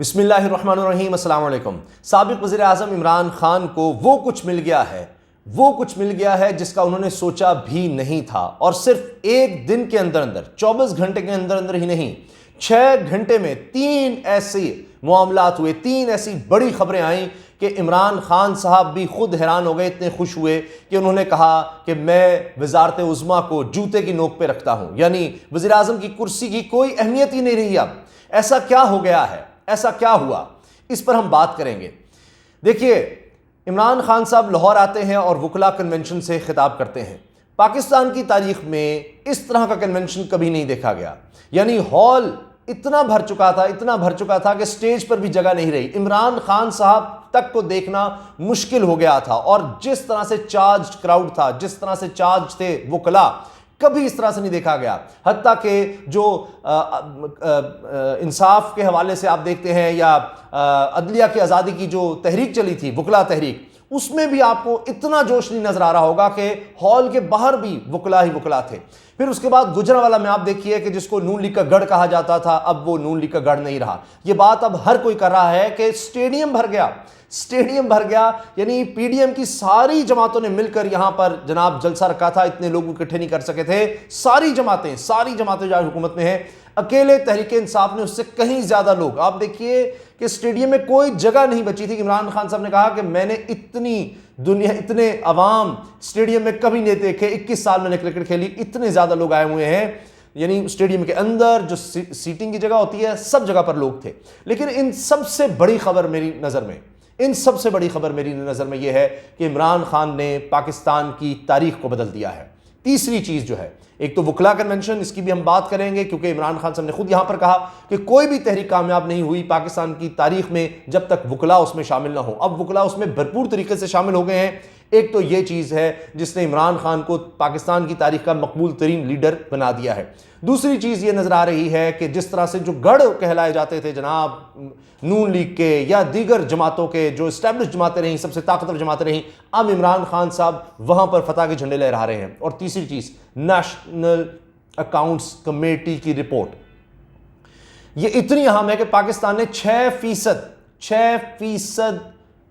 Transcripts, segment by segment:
बिस्मिल्लाहिर्रहमानिर्रहीम, अस्सलाम वालेकुम। साबिक़ वज़ीर आज़म इमरान खान को वो कुछ मिल गया है जिसका उन्होंने सोचा भी नहीं था। और सिर्फ एक दिन के अंदर अंदर 24 घंटे के अंदर अंदर ही नहीं, 6 घंटे में 3 ऐसे मामलात हुए, 3 ऐसी बड़ी खबरें आई कि इमरान खान साहब भी खुद हैरान हो गए। इतने खुश हुए कि उन्होंने कहा कि मैं वज़ारत उज़्मा को जूते की नोक पे रखता हूं, यानी वज़ीर आज़म की कुर्सी की कोई अहमियत ही नहीं रही। अब ऐसा क्या हो गया है, ऐसा क्या हुआ, इस पर हम बात करेंगे। देखिए, इमरान खान साहब लाहौर आते हैं और वकला कन्वेंशन से खिताब करते हैं। पाकिस्तान की तारीख में इस तरह का कन्वेंशन कभी नहीं देखा गया, यानी हॉल इतना भर चुका था कि स्टेज पर भी जगह नहीं रही। इमरान खान साहब तक को देखना मुश्किल हो गया था। और जिस तरह से चार्ज क्राउड था, जिस तरह से चार्ज थे वकला, कभी इस तरह से नहीं देखा गया। हत्ता कि जो इंसाफ के हवाले से आप देखते हैं या अदलिया की आज़ादी की जो तहरीक चली थी, वकला तहरीक, उसमें भी आपको इतना जोश नहीं नजर आ रहा होगा कि हॉल के बाहर भी वकला ही वकला थे। फिर उसके बाद गुजरांवाला में आप देखिए कि जिसको नून लीग का गढ़ कहा जाता था, अब वो नून लीग का गढ़ नहीं रहा। ये बात अब हर कोई कर रहा है कि स्टेडियम भर गया, यानी पीडीएम की सारी जमातों ने मिलकर यहां पर जनाब जलसा रखा था। इतने लोग इकट्ठे नहीं कर सके थे। सारी जमातें जो हुकूमत में है, अकेले तहरीक इंसाफ ने उससे कहीं ज्यादा लोग। आप देखिए कि स्टेडियम में कोई जगह नहीं बची थी। इमरान खान साहब ने कहा कि मैंने इतने अवाम स्टेडियम में कभी नहीं देखे। 21 साल मैंने क्रिकेट खेली, इतने ज्यादा लोग आए हुए हैं। यानी स्टेडियम के अंदर जो सीटिंग की जगह होती है, सब जगह पर लोग थे। लेकिन इन सबसे बड़ी खबर मेरी नज़र में यह है कि इमरान खान ने पाकिस्तान की तारीख को बदल दिया है। तीसरी चीज़ जो है, एक तो वकला कन्वेंशन, इसकी भी हम बात करेंगे, क्योंकि इमरान खान साहब ने खुद यहां पर कहा कि कोई भी तहरीक कामयाब नहीं हुई पाकिस्तान की तारीख में जब तक वकला उसमें शामिल ना हो। अब वकला उसमें भरपूर तरीके से शामिल हो गए हैं। एक तो ये चीज़ है जिसने इमरान खान को पाकिस्तान की तारीख का मकबूल तरीन लीडर बना दिया है। दूसरी चीज़ ये नज़र आ रही है कि जिस तरह से जो गढ़ कहलाए जाते थे जनाब नून लीग के या दीगर जमातों के, जो इस्टेब्लिश जमातें रहीं, सबसे ताकतवर जमातें रहीं, अब इमरान खान साहब वहाँ पर फतह के झंडे लहरा रहे हैं। और तीसरी चीज़, नेशनल अकाउंट्स कमेटी की रिपोर्ट, ये इतनी अहम है कि पाकिस्तान ने 6%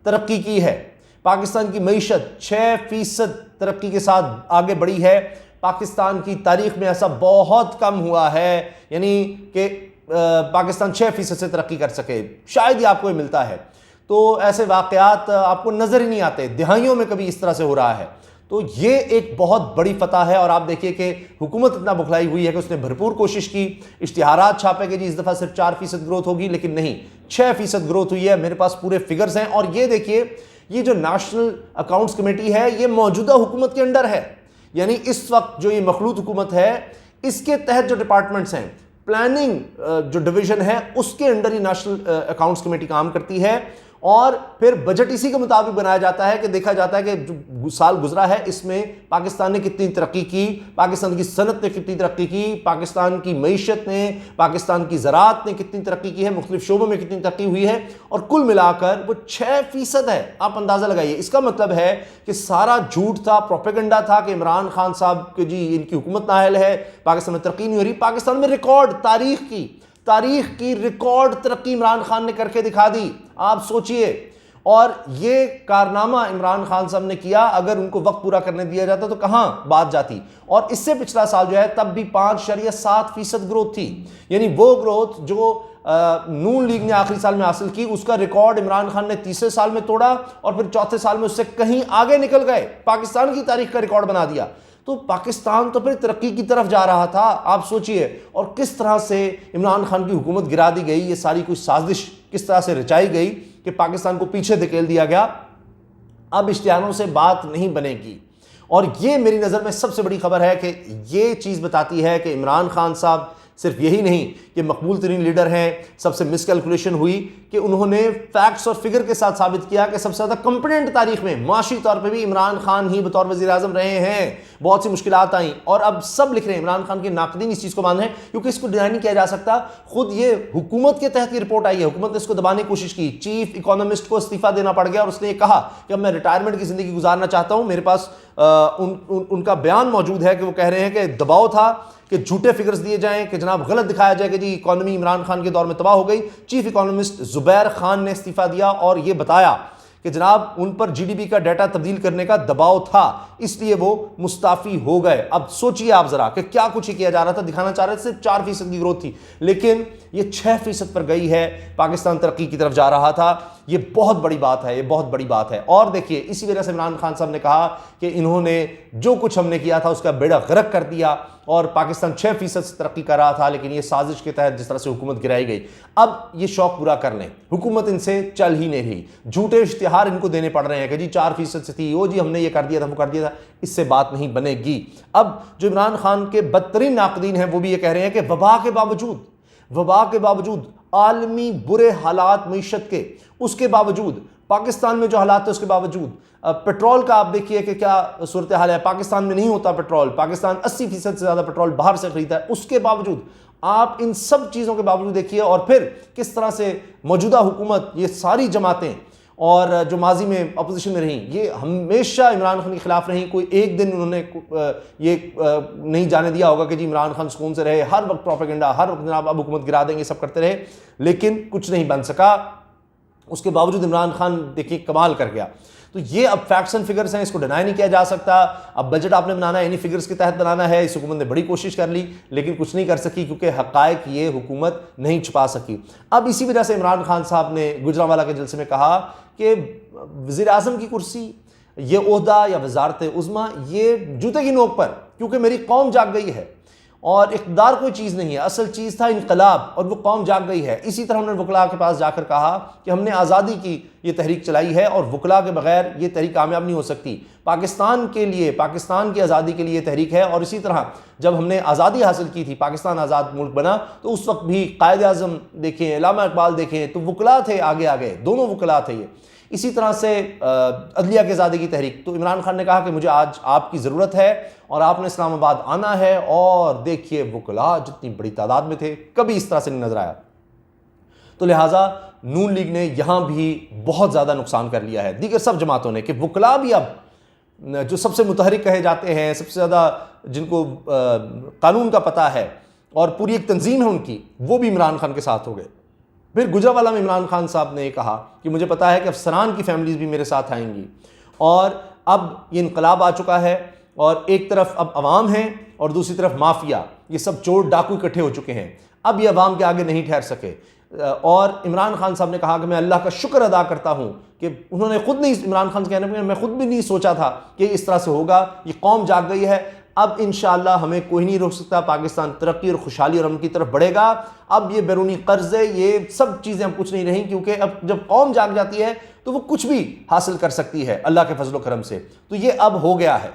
तरक्की की है। पाकिस्तान की मईशत 6% तरक्की के साथ आगे बढ़ी है। पाकिस्तान की तारीख में ऐसा बहुत कम हुआ है, यानी कि पाकिस्तान 6% से तरक्की कर सके, शायद ही आपको ये मिलता है। तो ऐसे वाक़यात आपको नज़र ही नहीं आते, दिहाइयों में कभी इस तरह से हो रहा है। तो ये एक बहुत बड़ी फतह है। और आप देखिए कि हुकूमत इतना बुखलाई हुई है कि उसने भरपूर कोशिश की, इश्तिहारात छापे कि जी इस दफ़ा सिर्फ 4% ग्रोथ होगी, लेकिन नहीं, 6% ग्रोथ हुई है। मेरे पास पूरे फिगर्स हैं। और ये देखिए, ये जो नेशनल अकाउंट्स कमेटी है, ये मौजूदा हुकूमत के अंडर है, यानी इस वक्त जो ये मखलूत हुकूमत है, इसके तहत जो डिपार्टमेंट्स हैं, प्लानिंग जो डिवीजन है, उसके अंडर ही नेशनल अकाउंट्स कमेटी काम करती है। और फिर बजट इसी के मुताबिक बनाया जाता है कि देखा जाता है कि जो साल गुजरा है इसमें पाकिस्तान ने कितनी तरक्की की, पाकिस्तान की सनत ने कितनी तरक्की की, पाकिस्तान की मईशत ने, पाकिस्तान की ज़राअत ने कितनी तरक्की की है, मुख्तलिफ शोबों में कितनी तरक्की हुई है। और कुल मिलाकर वो 6% है। आप अंदाज़ा लगाइए। इसका मतलब है कि सारा झूठ था, प्रोपेगेंडा था कि इमरान खान साहब के जी इनकी हुकूमत नाअहल है, पाकिस्तान में तरक्की नहीं हो रही। पाकिस्तान में रिकॉर्ड तारीख की रिकॉर्ड तरक्की इमरान खान ने करके दिखा दी। आप सोचिए। और ये कारनामा इमरान खान साहब ने किया, अगर उनको वक्त पूरा करने दिया जाता तो कहां बात जाती। और इससे पिछला साल जो है तब भी 5.7% ग्रोथ थी, यानी वो ग्रोथ जो नून लीग ने आखिरी साल में हासिल की, उसका रिकॉर्ड इमरान खान ने तीसरे साल में तोड़ा और फिर चौथे साल में उससे कहीं आगे निकल गए, पाकिस्तान की तारीख का रिकॉर्ड बना दिया। तो पाकिस्तान तो फिर तरक्की की तरफ जा रहा था। आप सोचिए। और किस तरह से इमरान खान की हुकूमत गिरा दी गई, ये सारी कुछ साजिश किस तरह से रचाई गई कि पाकिस्तान को पीछे धकेल दिया गया। अब इश्तिहारों से बात नहीं बनेगी। और ये मेरी नज़र में सबसे बड़ी खबर है कि ये चीज़ बताती है कि इमरान खान साहब सिर्फ यही नहीं कि मकबूल तरीन लीडर हैं, सबसे मिसकैलकुलेशन हुई कि उन्होंने फैक्ट्स और फिगर के साथ साबित किया कि सबसे ज़्यादा कंपिटेंट तारीख में माशी तौर पे भी इमरान खान ही बतौर वज़ीर आज़म रहे हैं। बहुत सी मुश्किलात आई और अब सब लिख रहे हैं, इमरान खान के नाक़दीन इस चीज़ को मान रहे हैं, क्योंकि इसको डिनाई नहीं किया जा सकता। खुद ये हुकूमत के तहत की रिपोर्ट आई है, हुकूमत ने इसको दबाने की कोशिश की, चीफ इकोनॉमिस्ट को इस्तीफा देना पड़ गया और उसने ये कहा कि अब मैं रिटायरमेंट की ज़िंदगी गुजारना चाहता हूँ। मेरे पास उनका बयान मौजूद है कि वो कह रहे हैं कि दबाव था कि झूठे फिगर्स दिए जाएं, कि जनाब गलत दिखाया जाए कि जी इकॉनमी इमरान खान के दौर में तबाह हो गई। चीफ इकोनॉमिस्ट जुबैर खान ने इस्तीफा दिया और यह बताया कि जनाब उन पर जीडीपी का डाटा तब्दील करने का दबाव था, इसलिए वो मुस्ताफी हो गए। अब सोचिए आप जरा कि क्या कुछ ही किया जा रहा था, दिखाना चाह रहे थे सिर्फ 4% की ग्रोथ थी, लेकिन ये 6% पर गई है। पाकिस्तान तरक्की की तरफ जा रहा था। ये बहुत बड़ी बात है, ये बहुत बड़ी बात है। और देखिए इसी वजह से इमरान खान साहब ने कहा कि इन्होंने जो कुछ हमने किया था उसका बेड़ा गर्क कर दिया और पाकिस्तान 6% से तरक्की कर रहा था, लेकिन ये साजिश के तहत जिस तरह से हुकूमत गिराई गई, अब ये शौक पूरा कर लें, हुकूमत इनसे चल ही नहीं रही। झूठे इश्तिहार इनको देने पड़ रहे हैं कि जी 4% से थी, ओ जी हमने ये कर दिया था, वो कर दिया था। इससे बात नहीं बनेगी। अब जो इमरान खान के बदतरीन नाकदीन हैं वो भी ये कह रहे हैं कि वबा के बावजूद आलमी बुरे हालात मईशत के, उसके बावजूद पाकिस्तान में जो हालात है उसके बावजूद पेट्रोल का आप देखिए कि क्या सूरत हाल है। पाकिस्तान में नहीं होता पेट्रोल, पाकिस्तान 80% से ज़्यादा पेट्रोल बाहर से खरीदता है। उसके बावजूद आप इन सब चीज़ों के बावजूद देखिए और फिर किस तरह से मौजूदा हुकूमत, ये सारी जमातें और जो माजी में अपोजिशन में रहीं, ये हमेशा इमरान खान के खिलाफ रहीं। कोई एक दिन उन्होंने ये नहीं जाने दिया होगा कि जी इमरान खान सुकून से रहे। हर वक्त प्रोपेगेंडा, हर वक्त जनाब अब हुकूमत गिरा देंगे, सब करते रहे, लेकिन कुछ नहीं बन सका। उसके बावजूद इमरान खान देखिए कमाल कर गया। तो ये अब फैक्ट्स एंड फिगर्स हैं, इसको डिनाई नहीं किया जा सकता। अब बजट आपने बनाना है, इन्हीं फिगर्स के तहत बनाना है। इस हुकूमत ने बड़ी कोशिश कर ली लेकिन कुछ नहीं कर सकी, क्योंकि हकायक ये हुकूमत नहीं छुपा सकी। अब इसी वजह से इमरान खान साहब ने गुजरांवाला के जलसे में कहा कि वज़ीर आज़म की कुर्सी, ये ओहदा या वजारत उज़्मा, ये जूते की नोक पर, क्योंकि मेरी कौम जाग गई है और इक़्तिदार कोई चीज़ नहीं है, असल चीज़ था इनकलाब, और वो कौम जाग गई है। इसी तरह उन्होंने वकला के पास जाकर कहा कि हमने आज़ादी की ये तहरीक चलाई है और वकला के बगैर ये तहरीक कामयाब नहीं हो सकती। पाकिस्तान के लिए, पाकिस्तान की आज़ादी के लिए ये तहरीक है। और इसी तरह जब हमने आज़ादी हासिल की थी, पाकिस्तान आज़ाद मुल्क बना, तो उस वक्त भी कायद आज़म देखें, अल्लामा इकबाल देखें, तो वकला थे आगे आगे, दोनों वकला थे ये। इसी तरह से अदलिया के आज़ादी की तहरीक, तो इमरान खान ने कहा कि मुझे आज आपकी ज़रूरत है और आपने इस्लामाबाद आना है। और देखिए वकला जितनी बड़ी तादाद में थे, कभी इस तरह से नहीं नजर आया। तो लिहाजा नून लीग ने यहाँ भी बहुत ज़्यादा नुकसान कर लिया है, दीगर सब जमातों ने, कि वकला भी अब जो सबसे मुतहरिक कहे जाते हैं, सबसे ज़्यादा जिनको कानून का पता है और पूरी एक तंजीम है उनकी, वो भी इमरान खान के साथ हो गए। फिर गुजरांवाला में इमरान खान साहब ने कहा कि मुझे पता है कि अफसरान की फैमिलीज़ भी मेरे साथ आएंगी। और अब ये इनकलाब आ चुका है और एक तरफ अब अवाम है और दूसरी तरफ माफिया, ये सब चोर डाकू इकट्ठे हो चुके हैं। अब ये अवाम के आगे नहीं ठहर सके। और इमरान खान साहब ने कहा कि मैं अल्लाह का शुक्र अदा करता हूँ कि उन्होंने खुद नहीं, इमरान खान कहने पर मैं खुद भी नहीं सोचा था कि इस तरह से होगा। ये कौम जाग गई है, अब इंशाअल्लाह हमें कोई नहीं रोक सकता। पाकिस्तान तरक्की और खुशहाली और अमन की तरफ बढ़ेगा। अब ये बैरूनी कर्जे, ये सब चीज़ें अब कुछ नहीं रहीं, क्योंकि अब जब कौम जाग जाती है तो वो कुछ भी हासिल कर सकती है अल्लाह के फजल करम से। तो ये अब हो गया है।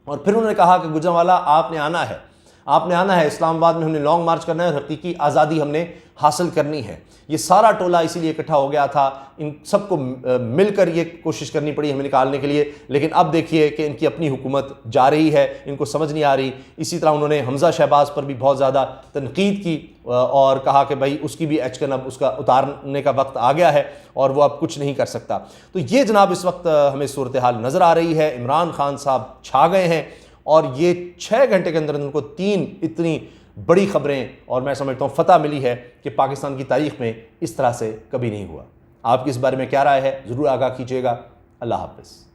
और फिर उन्होंने कहा कि गुजरांवाला आपने आना है, आपने आना है, इस्लामाबाद में हमने लॉन्ग मार्च करना है, हकीकी आज़ादी हमने हासिल करनी है। ये सारा टोला इसीलिए इकट्ठा हो गया था, इन सबको मिलकर ये कोशिश करनी पड़ी हमें निकालने के लिए। लेकिन अब देखिए कि इनकी अपनी हुकूमत जा रही है, इनको समझ नहीं आ रही। इसी तरह उन्होंने हमजा शहबाज पर भी बहुत ज़्यादा तनकीद की और कहा कि भाई उसकी भी एचकन अब उसका उतारने का वक्त आ गया है और वो अब कुछ नहीं कर सकता। तो ये जनाब इस वक्त हमें सूरत हाल नज़र आ रही है। इमरान खान साहब छा गए हैं और ये 6 घंटे के अंदर उनको 3 इतनी बड़ी खबरें और मैं समझता हूँ फतह मिली है कि पाकिस्तान की तारीख में इस तरह से कभी नहीं हुआ। आपकी इस बारे में क्या राय है, ज़रूर आगाह कीजिएगा। अल्लाह हाफ़िज़।